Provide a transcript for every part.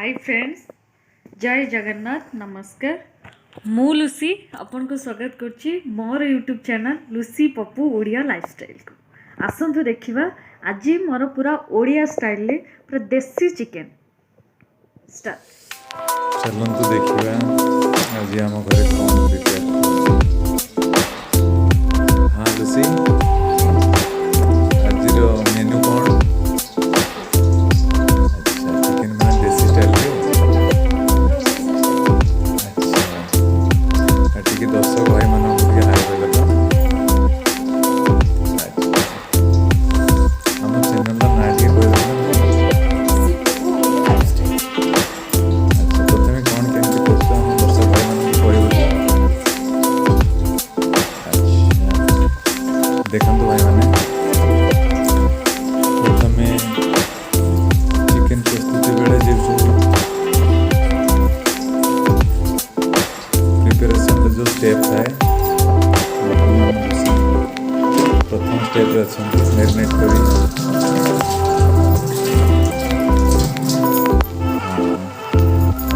Hi friends, जय जगन्नाथ, नमस्कार। मु लुसी आपन को स्वागत करछि मोर YouTube channel Lucy Pappu Odia lifestyle को। आसंतु देखिबा आज मोर पूरा ओडिया स्टाइल ले पूरा देसी चिकन स्टार्ट। चलନ୍ତୁ ଦେଖିବା ଆଜି ଆମ ଘରେ କ'ଣ ପ୍ରିପେୟାର। ହଁ ଲୁସି, ଆଜିର ମେନୁ କ'ଣ? ଆଚ୍ଛା, ଚିକେନ ମାନେ ଦେଶୀ ଷ୍ଟାଇଲରେ। ଆଚ୍ଛା, ଟିକେ ଦର୍ଶକ ଭାଇମାନଙ୍କୁ ଟିକେ ହାଇ କହିଲ ତ। ଆମ ଚ୍ୟାନେଲର ନାଁ ଟିକେ କହିଦେଲ। देखंतु भाई मैंने प्रथम चिकेन प्रस्तुति बेले जो प्रिपरेशन जो स्टेप थाए प्रथम स्टेप मैरिनेट करी।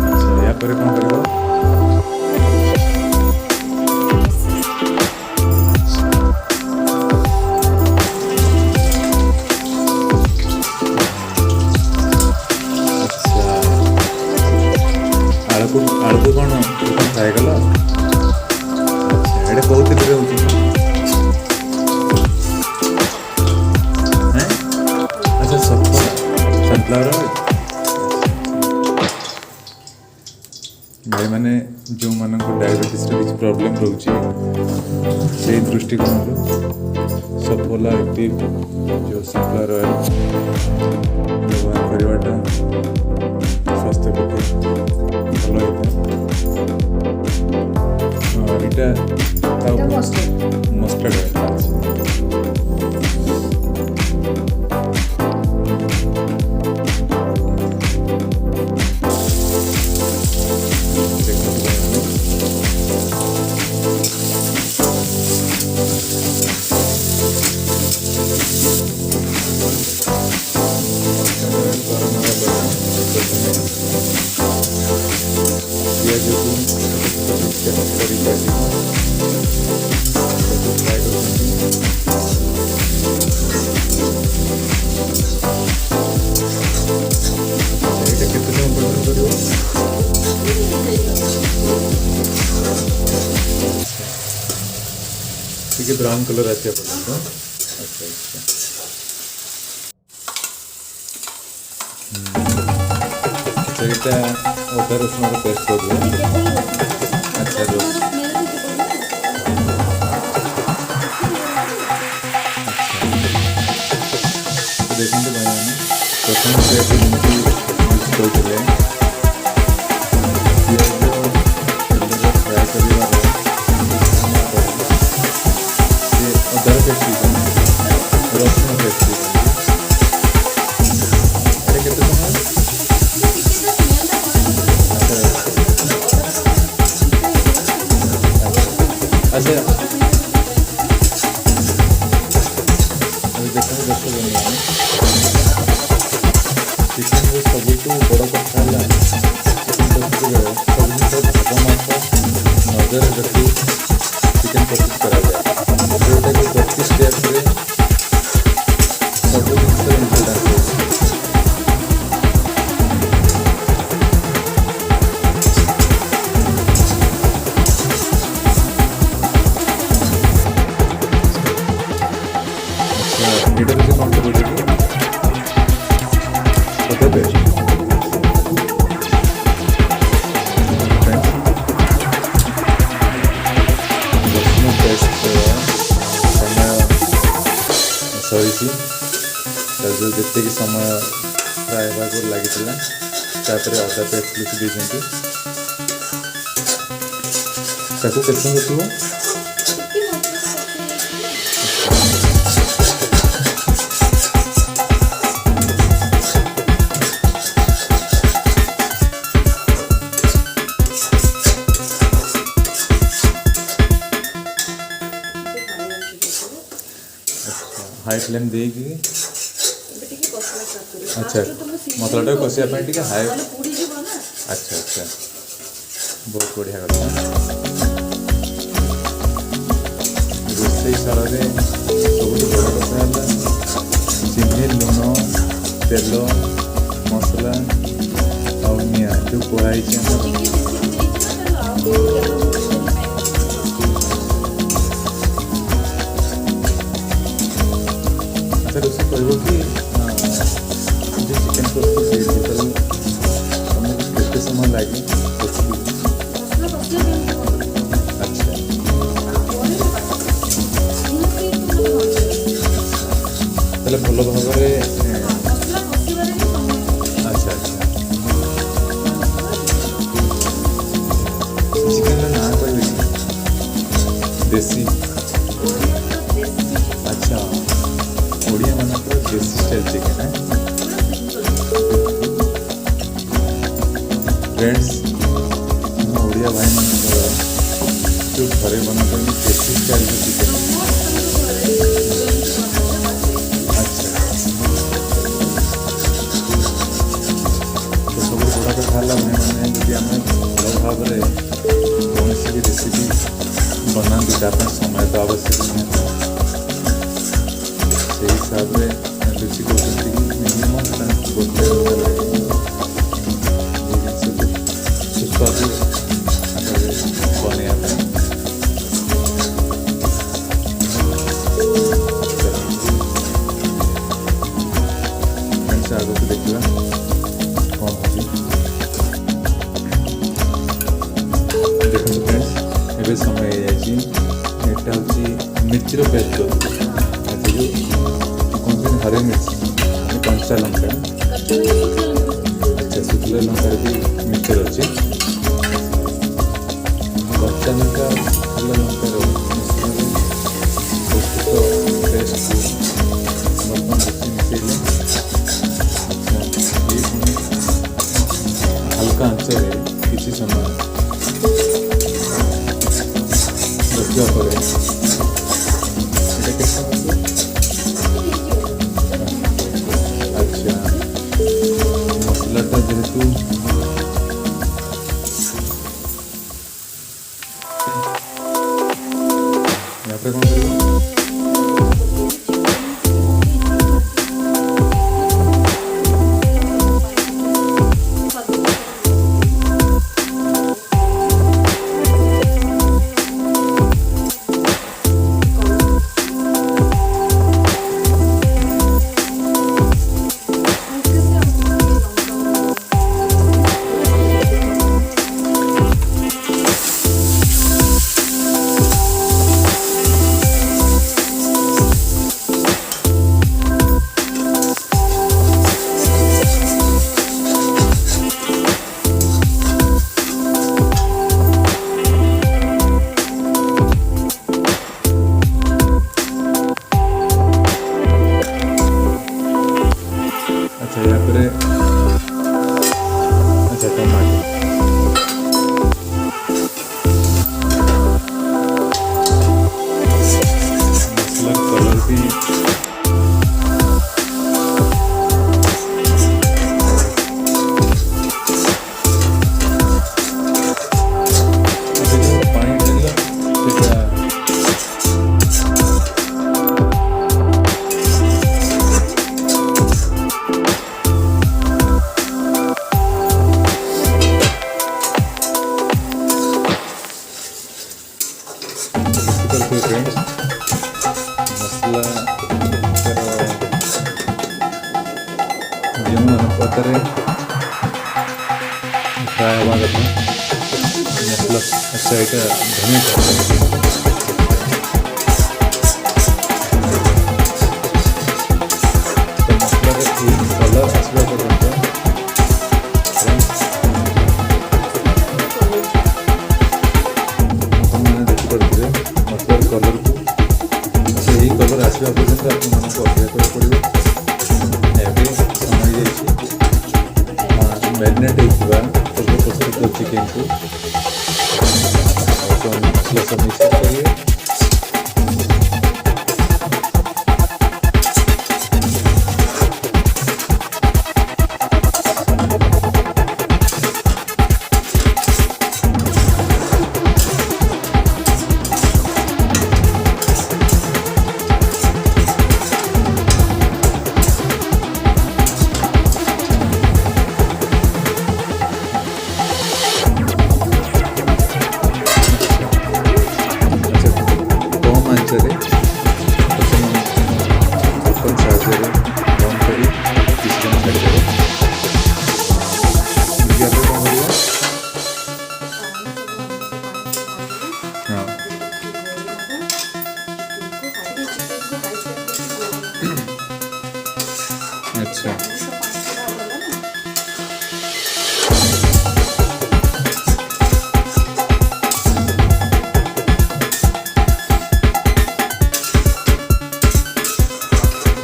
अच्छा, या पर कौन करेगा? आलू कौन फ्राए कल? अच्छा, कौन अच्छा सनफ्लावर भाई मैंने जो मान डायबिटीज किसी प्रॉब्लम रोचे से दृष्टिकोण सफल एक्टिव जो सनफ्लावर ऑयल व्यवहार करवाटा स्वास्थ्य पक्षे भल होता है। मस्टर्ड ऑयल ठीक ब्राउन कलर आसे पर्यंत। अच्छा अच्छा, तो अदा रसुण पेस्ट कर दिया। अच्छा देखते भाई मैंने प्रथम स्टेप यूज करते फ्राए कर अदर पेस्ट रसुण पेस्ट के समय अच्छा अभी देखते दर्शक चिकेन सब बड़ कथा है चिकेन प्रस्तुत बेले सब जिन भाग माप नजर रखी चिकेन प्रस्तुत कराए जोटा कि प्रति स्टेप्रे सब जिन इम्पोर्टाट लीडर से कौन बोल रही है पता है समय सही जो जिते कि समय फ्राए भाग लगी अदा पेस्ट लुचि देती केत समय हाई फ्लेम देगी। अच्छा, मसलाटा कषिया हाई अच्छा अच्छा बहुत बढ़िया कथा रोसई शाଳରେ ସବୁଠୁ ବଡ଼ କଥା ହେଲା ଚିନି ଲୁଣ ତେଲ ମସଲା ଆଉ ନିଆଁ ଯେଉଁ କୁହା ହେଇଛି ଆଚ୍ଛା ରୋଷେଇ କହିବ କି जो चिकेन प्रस्तुत टोटाल तुमको केତେ ସମୟ ଲାଗେ अच्छा ତାହେଲେ ଭଲ ଭାବରେ ଆଚ୍ଛା ଆଚ୍ଛା ଚିକେନର ନାଁ କହିବେ କି ଦେଶୀ ଆଚ୍ଛା ଓଡ଼ିଆମାନଙ୍କର ଦେଶୀ ଷ୍ଟାଇଲ୍ ଚିକେନ୍ फ्रेंड्स ଆମ ଓଡ଼ିଆ ଭାଇମାନଙ୍କର ଯେଉଁ ଘରେ ବନାଉଛନ୍ତି ଦେଶୀ ଷ୍ଟାଇଲ୍ର ଚିକେନ୍ ଆଚ୍ଛା ତ ସବୁଠୁ ବଡ଼ କଥା ହେଲା ଭାଇମାନେ ଯଦି ଆମେ ଭଲ ଭାବରେ କୌଣସି ବି ରେସିପି ବନାନ୍ତି ତା ପାଇଁ ସମୟ ତ ଆବଶ୍ୟକ ନିହାତି ସେଇ ହିସାବରେ ଲୁଚି କହୁଛନ୍ତି କି ମିନିମମ୍ ତାଙ୍କୁ 1 ଘଣ୍ଟା ଲାଗେ ସୁସ୍ୱାଦୁ ଆକାରରେ ବନେଇବା ପାଇଁ ଆଗକୁ ଦେଖିବା କ'ଣ ହେଉଛି ଦେଖନ୍ତୁ ଫ୍ରେଣ୍ଡସ୍ ଏବେ ସମୟ ହେଇଯାଇଛି ଏଇଟା ହେଉଛି ମିର୍ଚିର ପେଷ୍ଟ ଆଚ୍ଛା ଯେଉଁ କୁହନ୍ତି ହରେ ମିର୍ଚି ମାନେ କଞ୍ଚା ଲଙ୍କା ଆଚ୍ଛା ଶୁଖିଲା ଲଙ୍କାରେ ବି ମିକ୍ସଚର ଅଛି କଞ୍ଚା ଲଙ୍କା ଶୁଖିଲା ଲଙ୍କାର ମିଶ୍ରଣରେ ପ୍ରସ୍ତୁତ ପେଷ୍ଟକୁ ବର୍ତ୍ତମାନ ବେଶୀ ମିଶାଇଲେ ଇଏ ପୁଣି ହାଲକା ଆଞ୍ଚରେ କିଛି ସମୟ ରଖିବା ପରେ ଏଇଟା କେତେ ସମୟ ଆଚ୍ଛା ମସଲାଟା ଯେହେତୁ यहाँ पे कौन करेगा अच्छा यहाँ पर अच्छा टमाटर मसला कलर भी पानी डालला फ्रेंड्स मसला जो अनुपात फ्राए हवा कथा मसला अच्छा यहाँ धनिया मसलार कलर आसवा पर्यंत देखिपे मसलार कलर को यही कलर आसवा पर्यंत आपको अपेक्षा करा पड़े ଏବେ ସମୟ ଯାଇଛି ମ୍ୟାରିନେଟ୍ ହେଇଥିବା ପୂର୍ବ ପ୍ରସ୍ତୁତ ଚିକେନ୍କୁ ମସଲା ସବୁ ମିକ୍ସ କରିବେ अच्छा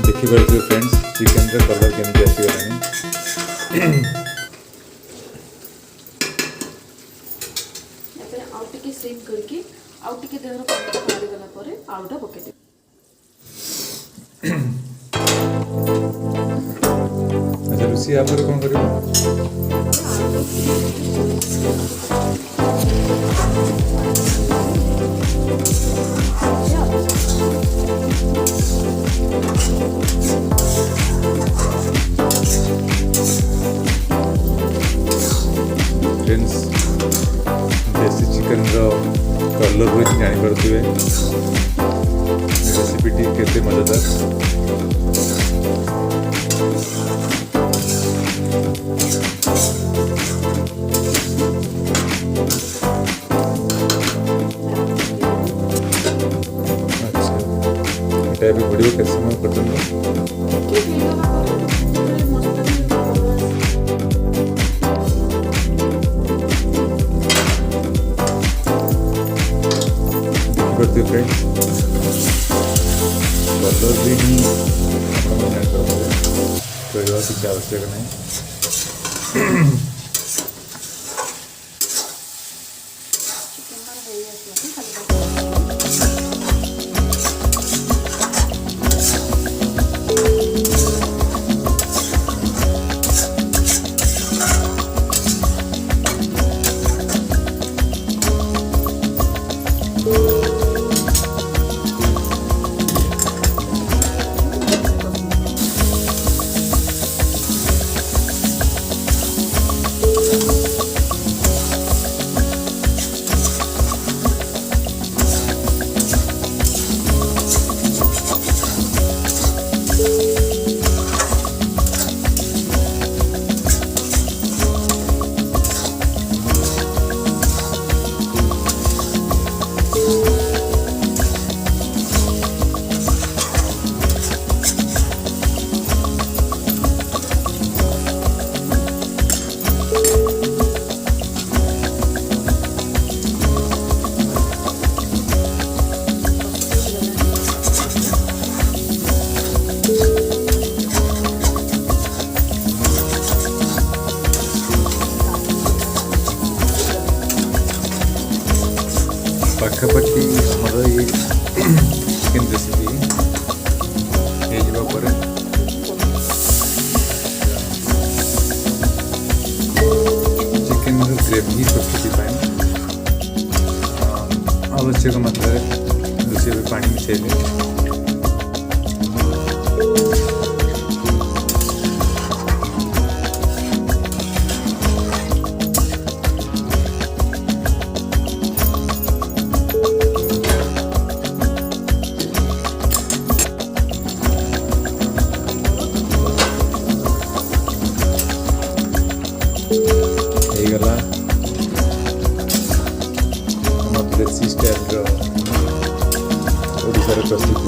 देखिपे फ्रेंड्स चिकेन कलर केमती आसगलानी आउ टिके सिम करके आउ टिके देहर पानी बाहरी गला परे आलूटा पके दे। अच्छा लुसी आप कौन कर फ्रेंड्स देसी चिकन कलर हुए जानीपे रेसिपीटी केते मजेदार अच्छा ये वीडियो कैसे समय पर्यटन करते फ्रेंड्स कलर भी नहीं कहवा किसी आवश्यक नहीं पाखापाखि आमर ये चिकेन रेसिपी हो चिकेन ग्रेवी प्रस्तुति आवश्यक मात्रा लुसी पानी मिसैले गला देसी स्टाइल ओडिशा प्रस्तुत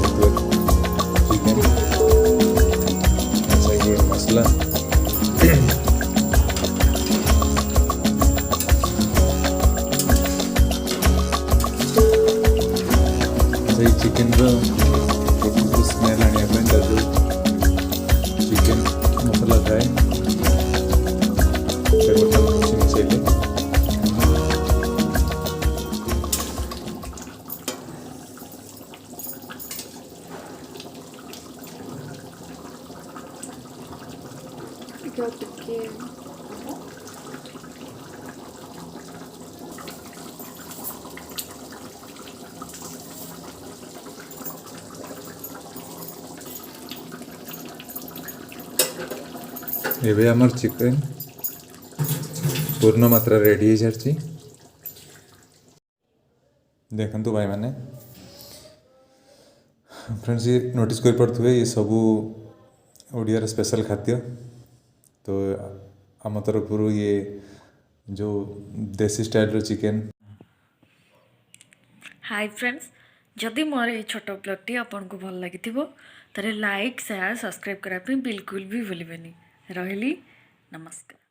चिकेन अच्छा ये मसला चिकेन स्मेल आने जो चिकेन मसला थाए मिसैले एबे आमर चिकेन पूर्ण मात्रा रेडी हो सारी देखु भाई मैंने फ्रेंड्स ये नोटिस कर पारे ये सबू ओडिया स्पेशल खाद्य तो आम तरफ ये जो देसी स्टाइल चिकेन। हाय फ्रेंड्स, जदि मोर ये छोट ब्लॉगटी आपन को भल लगी ତାହେଲେ ଲାଇକ୍ ସେୟାର ସବସ୍କ୍ରାଇବ୍ କରିବା ପାଇଁ ବିଲକୁଲ ବି ଭୁଲିବେନି। ରହିଲି, ନମସ୍କାର।